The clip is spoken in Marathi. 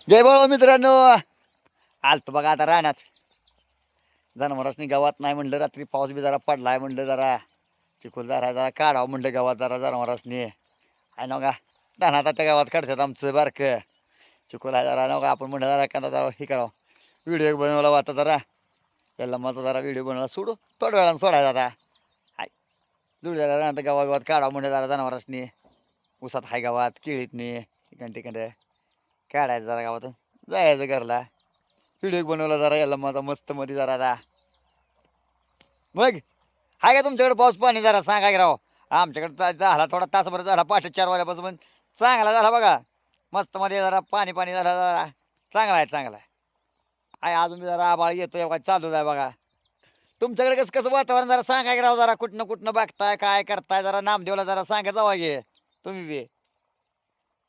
जय बाळा मित्रांनो, आलतो बघा आता रानात. जनावरांनी गावात नाही म्हणलं, रात्री पाऊस बी जरा पडलाय म्हणलं, जरा चिखल जरा काढावं म्हणलं गावात जरा जनावरांनी. आहे ना का धानात त्या गावात काढतात आमचं बारकं चिखल आहे जरा ना का. आपण म्हणलं जरा एखादा जरा हे करावं, व्हिडिओ एक बनवला होता जरा. त्याला माझा जरा व्हिडिओ बनवला, सोडू थोड्या वेळानं सोडायचा आता. हाय जुळल्याला राहणार गावात काढावं म्हणलं जरा जनावरांनी. उसात हाय गावात केळीतनी ठिकाण ठिकाण काढायचं जरा गावात, जायचं घरला. व्हिडिओ बनवला जरा याला माझा मस्त मध्ये जरा. मग हाय का तुमच्याकडे पाऊस पाणी जरा सांगा की राव. आमच्याकडे झाला थोडा तासभर झाला, पहाटे 4 वाजल्यापासून पण चांगला झाला बघा. मस्त मध्ये जरा पाणी पाणी झाला जरा, चांगला आहे चांगला आहे. आहे अजून बी जरा आबाळ येतोय बघा, चालू आहे बघा. तुमच्याकडे कसं कसं वातावरण जरा सांगा की राव. जरा कुठनं कुठनं बघताय काय करताय, जरा नामदेवला जरा सांगा जावा घे तुम्ही बी.